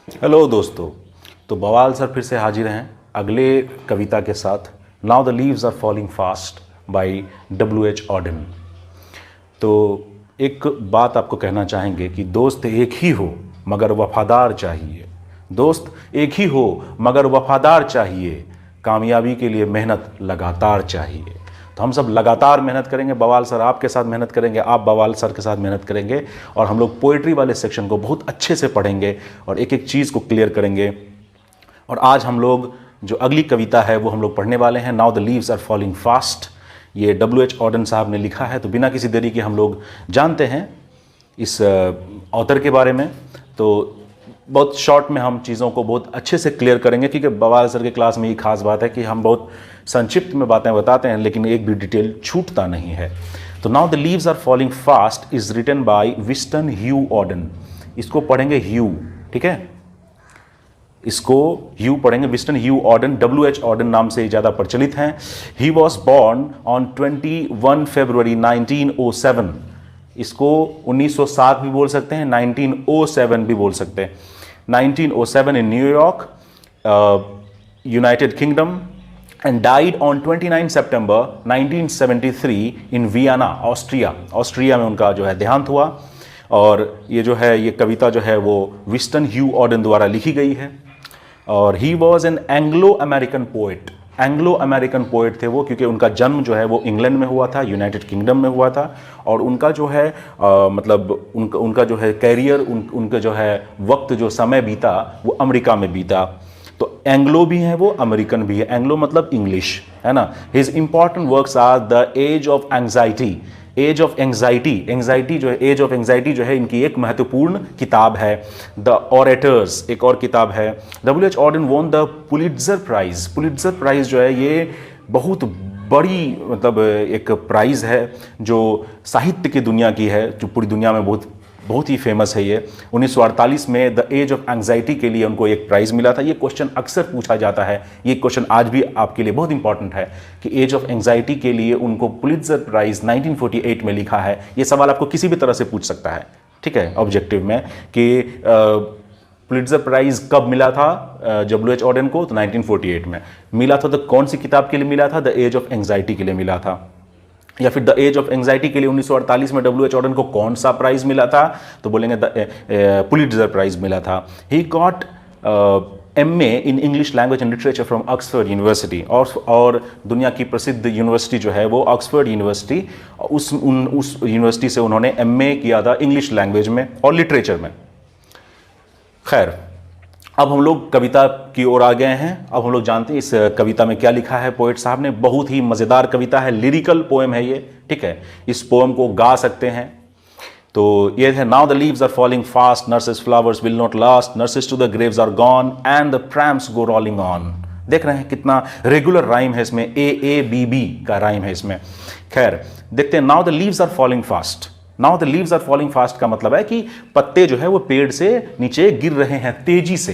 Hello दोस्तों। तो बवाल सर फिर से हाजिर हैं अगले कविता के साथ। Now the leaves are falling fast by W.H. Auden. तो एक बात आपको कहना चाहेंगे कि दोस्त एक ही हो मगर वफादार चाहिए। दोस्त एक ही हो मगर वफादार चाहिए। कामयाबी के लिए मेहनत लगातार चाहिए। तो हम सब लगातार मेहनत करेंगे। बवाल सर आपके साथ मेहनत करेंगे, आप बवाल सर के साथ मेहनत करेंगे और हम लोग पोइट्री वाले सेक्शन को बहुत अच्छे से पढ़ेंगे और एक एक चीज़ को क्लियर करेंगे। और आज हम लोग जो अगली कविता है वो हम लोग पढ़ने वाले हैं। Now the leaves are falling fast. ये W.H. ऑडेन साहब ने लिखा है। तो बिना किसी देरी के हम लोग जानते हैं इस ऑथर के बारे में। तो बहुत शॉर्ट में हम चीज़ों को बहुत अच्छे से क्लियर करेंगे, क्योंकि बवाल सर के क्लास में ये खास बात है कि हम बहुत संक्षिप्त में बातें बताते हैं लेकिन एक भी डिटेल छूटता नहीं है। तो now the leaves are falling fast is written by Wystan Hugh Auden. इसको पढ़ेंगे ह्यू, ठीक है, इसको ह्यू पढ़ेंगे। Winston Hugh Odean W.H. Odean नाम से ज़्यादा प्रचलित हैं। ही वॉज बॉर्न ऑन 21 फरवरी 1907। इसको 1907 भी बोल सकते हैं, 1907 भी बोल सकते हैं। 1907 in New York, United kingdom, and died on 29 September 1973 in Vienna, Austria. Austria में उनका जो है देहांत हुआ। और ये जो है ये कविता जो है वो विस्टन ह्यू ऑडेन द्वारा लिखी गई है। और he was an Anglo American poet. Anglo American poet थे वो, क्योंकि उनका जन्म जो है वो इंग्लैंड में हुआ था, यूनाइटेड किंगडम में हुआ था। और उनका जो है मतलब उनका जो है कैरियर, उनका जो है वक्त, जो समय बीता वो अमेरिका में बीता। तो एंग्लो भी हैं वो, अमेरिकन भी है। एंग्लो मतलब इंग्लिश, है ना। His important works are the age of anxiety. As of anxiety, anxiety जो है, एज ऑफ एंग्जाइटी जो है इनकी एक महत्वपूर्ण किताब है। द ऑरेटर्स एक और किताब है। W.H. Odean won the Pulitzer prize. Pulitzer prize जो है ये बहुत बड़ी मतलब एक प्राइज़ है जो साहित्य की दुनिया की है, जो पूरी दुनिया में बहुत ही फेमस है। ये 1948 में द एज ऑफ एंग्जाइटी के लिए उनको एक प्राइज़ मिला था। ये क्वेश्चन अक्सर पूछा जाता है, ये क्वेश्चन आज भी आपके लिए बहुत इंपॉर्टेंट है कि एज ऑफ एंग्जाइटी के लिए उनको पुलिट्जर प्राइज़ 1948 में लिखा है। ये सवाल आपको किसी भी तरह से पूछ सकता है, ठीक है, ऑब्जेक्टिव में, कि पुलिट्जर प्राइज़ कब मिला था W.H. ऑडेन को। तो 1948 में मिला था। तो कौन सी किताब के लिए मिला था? द एज ऑफ एंग्जाइटी के लिए मिला था। या फिर द एज ऑफ एंग्जाइटी के लिए 1948 में W.H. ऑडेन को कौन सा प्राइज मिला था? तो बोलेंगे पुलिट्जर प्राइज मिला था। He got MA in English language and literature from Oxford university. और दुनिया की प्रसिद्ध यूनिवर्सिटी जो है वो ऑक्सफोर्ड यूनिवर्सिटी, उस यूनिवर्सिटी से उन्होंने MA किया था इंग्लिश लैंग्वेज में और लिटरेचर में। खैर, अब हम लोग कविता की ओर आ गए हैं। अब हम लोग जानते हैं इस कविता में क्या लिखा है पोएट साहब ने। बहुत ही मज़ेदार कविता है, लिरिकल पोएम है ये, ठीक है। इस पोएम को गा सकते हैं। तो ये है, now the leaves are falling fast, nurses flowers will not last, nurses to the graves are gone and the tramps go rolling on. देख रहे हैं कितना रेगुलर राइम है इसमें, AABB का राइम है इसमें। खैर, देखते हैं। Now the leaves are falling fast. Now the leaves are falling fast का मतलब है कि पत्ते जो है वो पेड़ से नीचे गिर रहे हैं तेजी से।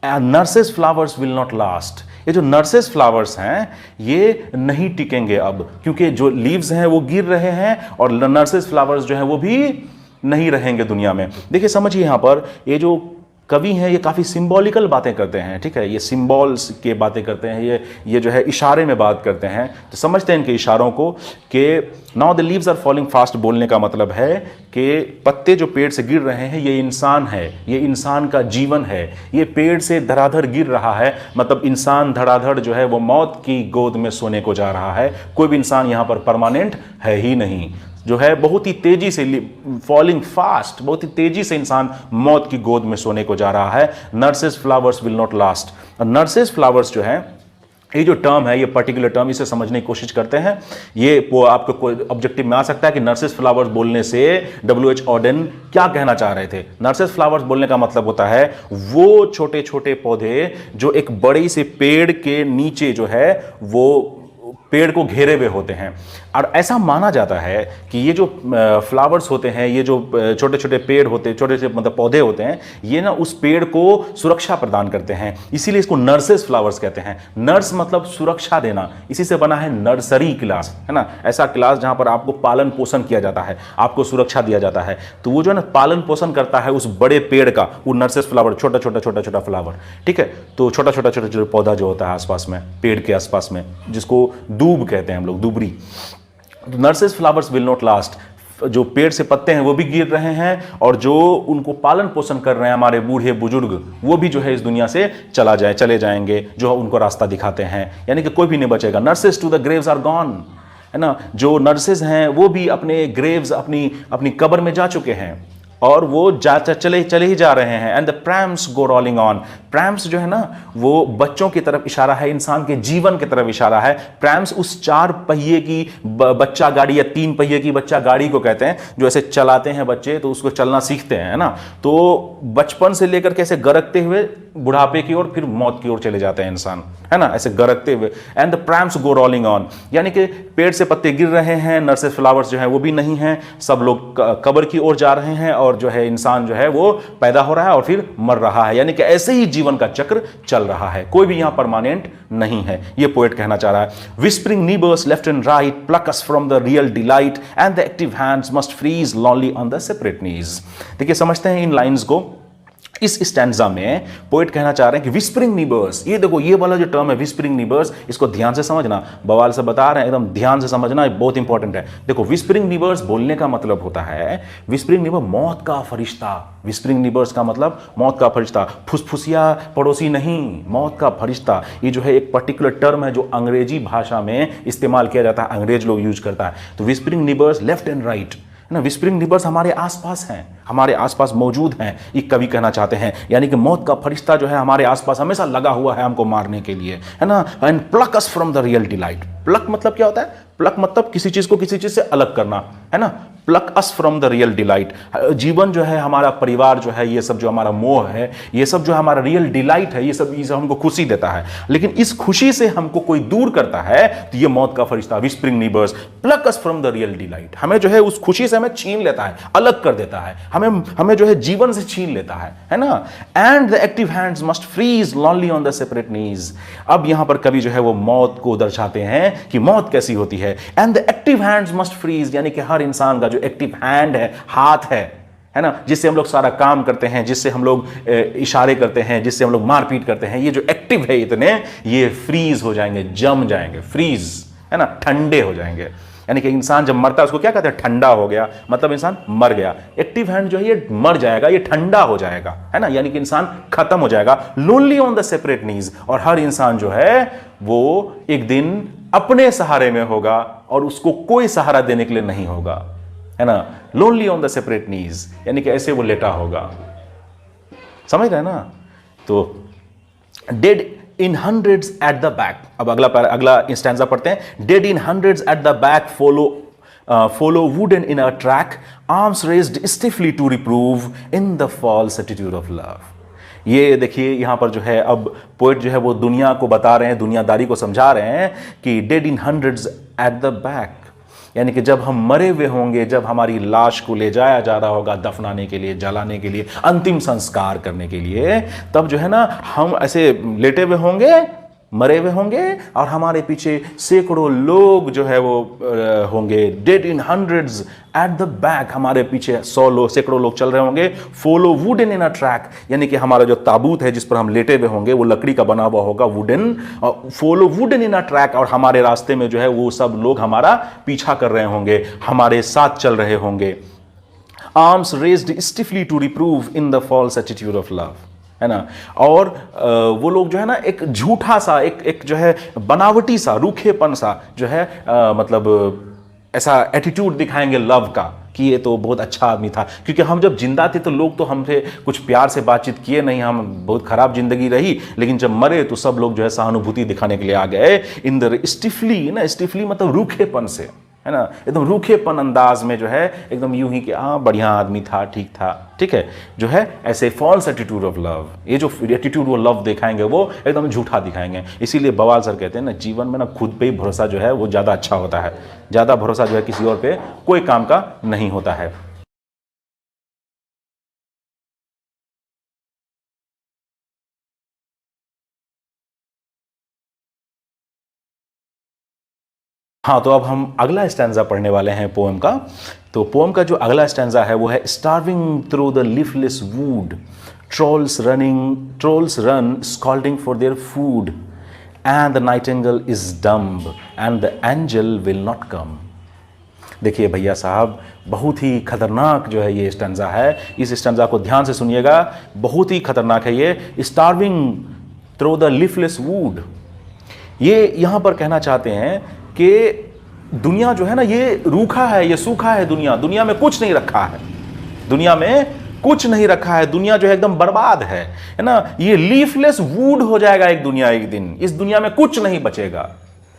Nurses flowers will not last. ये जो नर्सेस फ्लावर्स हैं ये नहीं टिकेंगे अब, क्योंकि जो लीव्स हैं वो गिर रहे हैं और नर्सेस फ्लावर्स जो हैं वो भी नहीं रहेंगे दुनिया में। देखिए, समझिए, यहाँ पर ये जो कवि हैं ये काफ़ी सिंबॉलिकल बातें करते हैं, ठीक है। ये सिंबल्स के बातें करते हैं, ये जो है इशारे में बात करते हैं। तो समझते हैं इनके इशारों को कि now the leaves are falling fast बोलने का मतलब है कि पत्ते जो पेड़ से गिर रहे हैं ये इंसान है, ये इंसान का जीवन है। ये पेड़ से धड़ाधड़ गिर रहा है, मतलब इंसान धड़ाधड़ जो है वो मौत की गोद में सोने को जा रहा है। कोई भी इंसान यहाँ पर परमानेंट है ही नहीं। जो है बहुत ही तेजी से फॉलिंग फास्ट, बहुत ही तेजी से इंसान मौत की गोद में सोने को जा रहा है। Nurses flowers will not last. Nurses flowers जो है, ये जो टर्म है, ये पर्टिकुलर टर्म, इसे समझने की कोशिश करते हैं। ये आपको कोई ऑब्जेक्टिव में आ सकता है कि नर्सेस फ्लावर्स बोलने से W.H. ऑडेन क्या कहना चाह रहे थे। नर्सेस फ्लावर्स बोलने का मतलब होता है वो छोटे छोटे पौधे जो एक बड़े से पेड़ के नीचे जो है वो पेड़ को घेरे हुए होते हैं। और ऐसा माना जाता है कि ये जो फ्लावर्स होते हैं, ये जो छोटे छोटे पेड़ होते हैं, छोटे छोटे मतलब पौधे होते हैं, ये ना उस पेड़ को सुरक्षा प्रदान करते हैं, इसीलिए इसको नर्सेस फ्लावर्स कहते हैं। नर्स मतलब सुरक्षा देना, इसी से बना है नर्सरी क्लास, है ना, ऐसा क्लास जहां पर आपको पालन पोषण किया जाता है, आपको सुरक्षा दिया जाता है। तो वो जो है ना पालन पोषण करता है उस बड़े पेड़ का, वो नर्सेस फ्लावर, छोटा छोटा फ्लावर, ठीक है। तो छोटा छोटा पौधा जो होता है आसपास में, पेड़ के आसपास में, जिसको दूब कहते हैं हम लोग, दूबरी। Nurses flowers will not last, जो पेड़ से पत्ते हैं वो भी गिर रहे हैं, और जो उनको पालन पोषण कर रहे हैं हमारे बूढ़े बुजुर्ग, वो भी जो है इस दुनिया से चले जाएंगे, जो उनको रास्ता दिखाते हैं, यानी कि कोई भी नहीं बचेगा। Nurses to the graves are gone, है ना, जो नर्सेस हैं वो भी अपने ग्रेव्स, अपनी कब्र में जा चुके हैं, और वो चले ही जा रहे हैं। And the prams go rolling on, prams जो है ना वो बच्चों की तरफ इशारा है, इंसान के जीवन की तरफ इशारा है। प्रैम्स उस 4 पहिए की बच्चा गाड़ी या 3 पहिए की बच्चा गाड़ी को कहते हैं, जो ऐसे चलाते हैं बच्चे तो उसको चलना सीखते हैं, है ना। तो बचपन से लेकर के ऐसे गरकते हुए बुढ़ापे की ओर, फिर मौत की ओर चले जाते हैं इंसान, है ना, ऐसे गरकते हुए। And the prams go rolling on, यानी कि पेड़ से पत्ते गिर रहे हैं, नर्सेस फ्लावर्स जो है वो भी नहीं है, सब लोग कब्र की ओर जा रहे हैं, और जो है इंसान जो है वो पैदा हो रहा है और फिर मर रहा है, यानी कि ऐसे ही जीवन का चक्र चल रहा है, कोई भी यहां परमानेंट नहीं है, ये पोएट कहना चाह रहा है। Whispering neighbours left and right pluck us from the real delight and the active hands must freeze lonely on the separate knees. देखिए समझते हैं इन लाइंस को। इस स्टैंजा में पोएट कहना चाह रहे हैं कि विस्परिंग नीबर्स, ये देखो ये वाला जो टर्म है विस्परिंग नीबर्स, इसको ध्यान से समझना, बवाल से बता रहे हैं, एकदम ध्यान से समझना, बहुत इंपॉर्टेंट है। देखो विस्परिंग नीबर्स बोलने का मतलब होता है, विस्परिंग नीबर मौत का फरिश्ता, विस्परिंग नीबर्स का मतलब मौत का फरिश्ता, फुसफुसिया पड़ोसी नहीं, मौत का फरिश्ता। ये जो है एक पर्टिकुलर टर्म है जो अंग्रेजी भाषा में इस्तेमाल किया जाता है, अंग्रेज लोग यूज करता है। तो whispering neighbours left and right ना, विस्परिंग नीबर्स हमारे आसपास हैं, हमारे आसपास मौजूद हैं, ये कवि कहना चाहते हैं, यानी कि मौत का फरिश्ता जो है हमारे आसपास हमेशा लगा हुआ है हमको मारने के लिए, है ना। And plug us from the real delight, plug मतलब क्या होता है, प्लक मतलब किसी चीज को किसी चीज से अलग करना, है ना। Plug us from the real delight, जीवन जो है, हमारा परिवार जो है, ये सब जो हमारा मोह है, ये सब जो हमारा रियल डिलाइट है, ये सब हमको खुशी देता है, लेकिन इस खुशी से हमको कोई दूर करता है, तो ये मौत का फरिश्ता whispering neighbours pluck us from the real delight, हमें जो है उस खुशी से हमें छीन लेता है, अलग कर देता है, हमें जो है जीवन से छीन लेता है ना। And the active hands must freeze lonely on the separate knees. अब यहां पर कवि जो है वो मौत को दर्शाते हैं कि मौत कैसी होती है। And the active hands must freeze, यानी कि हर इंसान का जो एक्टिव हैंड है, हाथ है ना, जिससे हम लोग सारा काम करते हैं, जिससे हम लोग इशारे करते हैं, जिससे हम लोग मारपीट करते हैं, ये जो एक्टिव है इतने, ये फ्रीज हो जाएंगे, जम जाएंगे, फ्रीज, है ना, ठंडे हो जाएंगे। यानी कि इंसान जब मरता है उसको क्या कहते हैं, ठंडा हो गया, मतलब इंसान मर गया। एक्टिव हैंड जो है ये मर जाएगा, ये ठंडा हो जाएगा, है ना, यानी कि इंसान खत्म हो जाएगा। लोनली ऑन द सेपरेट नीज, और हर इंसान जो है वो एक दिन अपने सहारे में होगा और उसको कोई सहारा देने के लिए नहीं होगा, है ना। लोनली ऑन द सेपरेट नीज, यानी कि ऐसे वो लेटा होगा, समझ रहे हैं ना। तो dead in hundreds at the back, अब अगला स्टैंजा पढ़ते हैं। Dead in hundreds at the back follow wooden in a track, arms raised stiffly to reprove in the false attitude of love। ये देखिए यहां पर जो है अब पोएट जो है वो दुनिया को बता रहे हैं, दुनियादारी को समझा रहे हैं कि dead in hundreds at the back, यानी कि जब हम मरे हुए होंगे, जब हमारी लाश को ले जाया जा रहा होगा दफनाने के लिए, जलाने के लिए, अंतिम संस्कार करने के लिए, तब जो है ना हम ऐसे लेटे हुए होंगे, मरे हुए होंगे, और हमारे पीछे सैकड़ों लोग जो है वो होंगे। Dead in hundreds at the back, हमारे पीछे सैकड़ों लोग चल रहे होंगे। Follow wooden in a track, यानी कि हमारा जो ताबूत है जिस पर हम लेटे हुए होंगे वो लकड़ी का बना हुआ होगा, wooden. Follow wooden in a track, और हमारे रास्ते में जो है वो सब लोग हमारा पीछा कर रहे होंगे, हमारे साथ चल रहे होंगे। Arms raised stiffly to reprove in the false attitude of love, है ना। और वो लोग जो है ना एक झूठा सा, एक जो है बनावटी सा, रूखेपन सा जो है मतलब ऐसा एटीट्यूड दिखाएंगे लव का, कि ये तो बहुत अच्छा आदमी था, क्योंकि हम जब जिंदा थे तो लोग तो हमसे कुछ प्यार से बातचीत किए नहीं, हम बहुत खराब जिंदगी रही, लेकिन जब मरे तो सब लोग जो है सहानुभूति दिखाने के लिए आ गए। इन द स्टिफली, ना स्टिफली मतलब रूखेपन से, है ना, एकदम रूखेपन अंदाज में जो है एकदम यूं ही कि हाँ बढ़िया आदमी था, ठीक था, ठीक है, जो है ऐसे फॉल्स एटीट्यूड ऑफ लव, ये जो एटीट्यूड वो लव दिखाएंगे वो एकदम झूठा दिखाएंगे। इसीलिए बवाल सर कहते हैं ना, जीवन में ना खुद पे ही भरोसा जो है वो ज़्यादा अच्छा होता है, ज़्यादा भरोसा जो है किसी और पे कोई काम का नहीं होता है। हाँ, तो अब हम अगला स्टैंजा पढ़ने वाले हैं पोएम का। तो पोएम का जो अगला स्टैंजा है वो है starving through the leafless would, trolls run scolding for their food, and the Nightingale is dumb and the angel will not come. देखिए भैया साहब, बहुत ही खतरनाक जो है ये स्टैंजा है। इस स्टैंजा को ध्यान से सुनिएगा, बहुत ही खतरनाक है ये। Starving through the leafless would, ये यहां पर कहना चाहते हैं कि दुनिया जो है ना ये रूखा है, ये सूखा है। दुनिया में कुछ नहीं रखा है, दुनिया में कुछ नहीं रखा है, दुनिया जो है एकदम बर्बाद है ना। ये लीफलेस वुड हो जाएगा एक दुनिया, एक दिन इस दुनिया में कुछ नहीं बचेगा,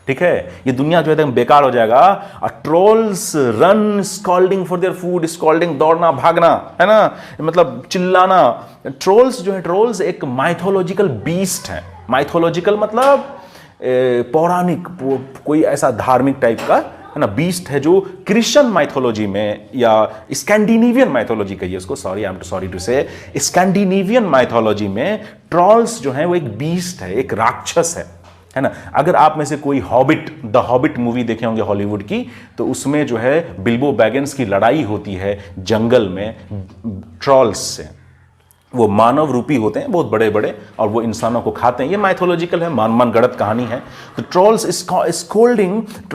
ठीक है, ये दुनिया जो है एकदम बेकार हो जाएगा। Trolls run scolding for their food, scolding दौड़ना भागना, है ना, मतलब चिल्लाना। ट्रोल्स जो है, ट्रोल्स एक माइथोलॉजिकल बीस्ट है। माइथोलॉजिकल मतलब पौराणिक, कोई ऐसा धार्मिक टाइप का, है ना, बीस्ट है जो क्रिश्चियन माइथोलॉजी में या स्कैंडिनेवियन माइथोलॉजी कहिए उसको, सॉरी टू से, स्कैंडिनेवियन माइथोलॉजी में ट्रोल्स जो है वो एक बीस्ट है, एक राक्षस है ना। अगर आप में से कोई द हॉबिट मूवी देखे होंगे हॉलीवुड की, तो उसमें जो है बिल्बो बैगन्स की लड़ाई होती है जंगल में ट्रोल्स से। वो मानव रूपी होते हैं, बहुत बड़े बड़े, और वो इंसानों को खाते हैं। ये माइथोलॉजिकल है, मन गढ़ंत कहानी है। तो trolls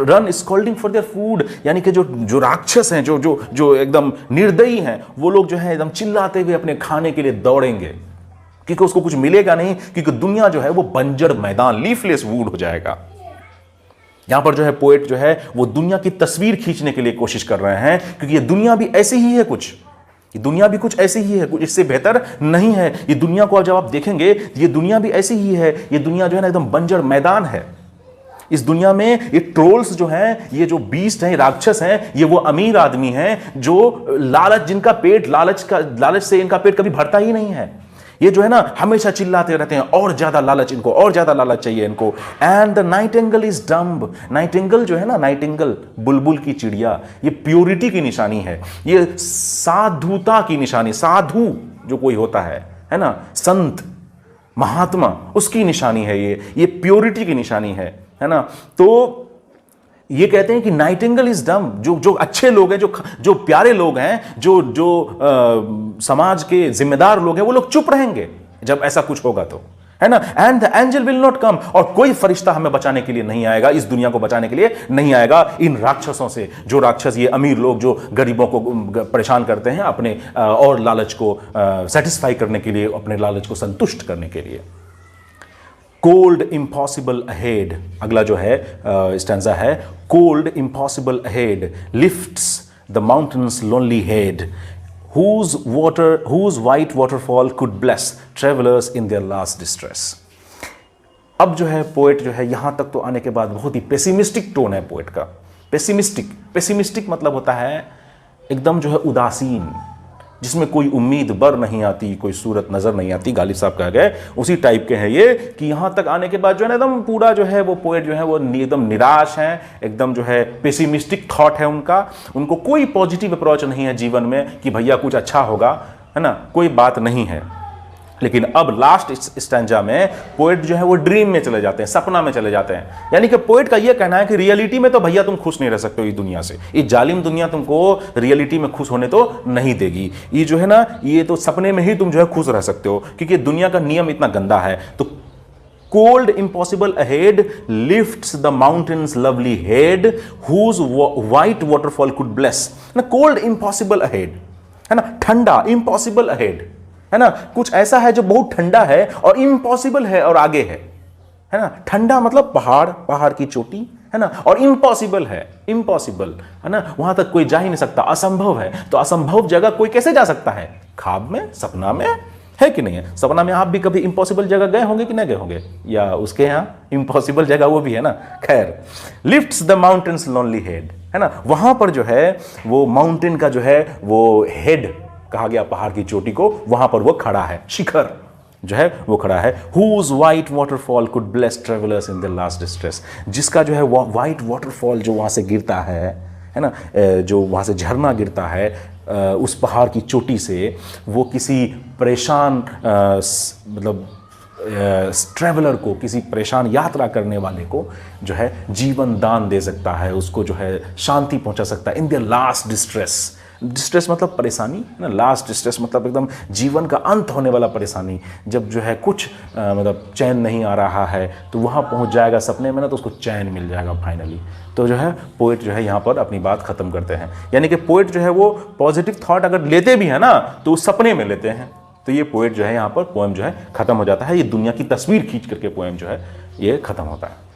run scolding for their food, यानी कि जो राक्षस हैं, जो एकदम निर्दयी हैं, वो लोग जो है एकदम चिल्लाते हुए अपने खाने के लिए दौड़ेंगे, क्योंकि उसको कुछ मिलेगा नहीं, क्योंकि दुनिया जो है वो बंजर मैदान, लीफलेस वुड हो जाएगा। यहां पर जो है पोएट जो है वो दुनिया की तस्वीर खींचने के लिए कोशिश कर रहे हैं, क्योंकि ये दुनिया भी ऐसी ही है, ये दुनिया भी कुछ ऐसी ही है, कुछ इससे बेहतर नहीं है। ये दुनिया को जब आप देखेंगे, ये दुनिया भी ऐसी ही है। ये दुनिया जो है ना एकदम बंजर मैदान है। इस दुनिया में ये ट्रोल्स जो हैं, ये जो बीस्ट हैं, राक्षस हैं, ये वो अमीर आदमी हैं जो जिनका पेट लालच से इनका पेट कभी भरता ही नहीं है। ये जो है ना हमेशा चिल्लाते रहते हैं, और ज्यादा लालच इनको, और ज्यादा लालच चाहिए इनको। And the Nightingale is dumb, Nightingale जो है ना, नाइटिंगेल बुलबुल की चिड़िया, ये प्योरिटी की निशानी है, ये साधुता की निशानी, साधु जो कोई होता है ना, संत महात्मा, उसकी निशानी है ये प्योरिटी की निशानी है ना। तो ये कहते हैं कि नाइटिंगेल इज डम, जो अच्छे लोग हैं, जो प्यारे लोग हैं, जो समाज के जिम्मेदार लोग हैं, वो लोग चुप रहेंगे जब ऐसा कुछ होगा तो, है ना। And the angel will not come, और कोई फरिश्ता हमें बचाने के लिए नहीं आएगा, इस दुनिया को बचाने के लिए नहीं आएगा इन राक्षसों से। जो राक्षस, ये अमीर लोग जो गरीबों को परेशान करते हैं अपने और लालच को सेटिस्फाई करने के लिए, अपने लालच को संतुष्ट करने के लिए। कोल्ड इम्पॉसिबल अहेड, अगला जो है स्टैंजा है, cold impossible ahead lifts the mountains lonely head, whose white waterfall could bless travelers in their last distress। अब जो है पोएट जो है यहां तक तो आने के बाद बहुत ही पेसिमिस्टिक टोन है पोएट का। पेसिमिस्टिक मतलब होता है एकदम जो है उदासीन, जिसमें कोई उम्मीद बर नहीं आती, कोई सूरत नजर नहीं आती। गालिब साहब कह गए उसी टाइप के हैं ये, कि यहां तक आने के बाद जो है ना एकदम पूरा जो है वो पोएट जो है वो एकदम निराश है, एकदम जो है पेसिमिस्टिक थॉट है उनको कोई पॉजिटिव अप्रोच नहीं है जीवन में कि भैया कुछ अच्छा होगा, है ना, कोई बात नहीं है। लेकिन अब लास्ट स्टैंजा में पोएट जो है वो ड्रीम में चले जाते हैं, सपना में चले जाते हैं। यानी कि पोएट का ये कहना है कि रियलिटी में तो भैया तुम खुश नहीं रह सकते हो, इस दुनिया से, ये जालिम दुनिया तुमको रियलिटी में खुश होने तो नहीं देगी। ये जो है ना, ये तो सपने में ही तुम जो है खुश रह सकते हो, क्योंकि दुनिया का नियम इतना गंदा है। तो cold impossible ahead lifts the mountains lovely head, whose white waterfall could bless. ना, कोल्ड इम्पॉसिबल अहेड, है ना, ठंडा इम्पॉसिबल अहेड, है ना, कुछ ऐसा है जो बहुत ठंडा है और इम्पॉसिबल है और आगे है ना। ठंडा मतलब पहाड़ की चोटी, है ना, और इम्पॉसिबल है ना, वहां तक कोई जा ही नहीं सकता, असंभव है। तो असंभव जगह कोई कैसे जा सकता है? ख्वाब में, सपना में, है कि नहीं है? सपना में आप भी कभी इम्पॉसिबल जगह गए होंगे कि नहीं गए होंगे, या उसके यहां इम्पॉसिबल जगह वो भी है ना। खैर, lifts the mountains lonely head, है ना, वहां पर जो है वो माउंटेन का जो है वो हेड कहा गया, पहाड़ की चोटी को, वहां पर वो खड़ा है, शिखर जो है वो खड़ा है। Whose white waterfall could bless travellers in the last distress, जिसका जो है वाइट वाटरफॉल जो वहां से गिरता है ना, जो वहां से झरना गिरता है उस पहाड़ की चोटी से, वो किसी परेशान मतलब ट्रैवलर को, किसी परेशान यात्रा करने वाले को जो है जीवन दान दे सकता है, उसको जो है शांति पहुंचा सकता है in their last distress. Distress मतलब परेशानी ना, लास्ट डिस्ट्रेस मतलब एकदम जीवन का अंत होने वाला परेशानी, जब जो है कुछ मतलब चैन नहीं आ रहा है तो वहाँ पहुँच जाएगा सपने में ना, तो उसको चैन मिल जाएगा फाइनली। तो जो है पोएट जो है यहाँ पर अपनी बात खत्म करते हैं, यानी कि पोएट जो है वो पॉजिटिव थॉट अगर लेते भी है ना तो उस सपने में लेते हैं। तो ये पोएट जो है यहाँ पर पोएम जो है खत्म हो जाता है, ये दुनिया की तस्वीर खींच करके पोएम जो है ये खत्म होता है।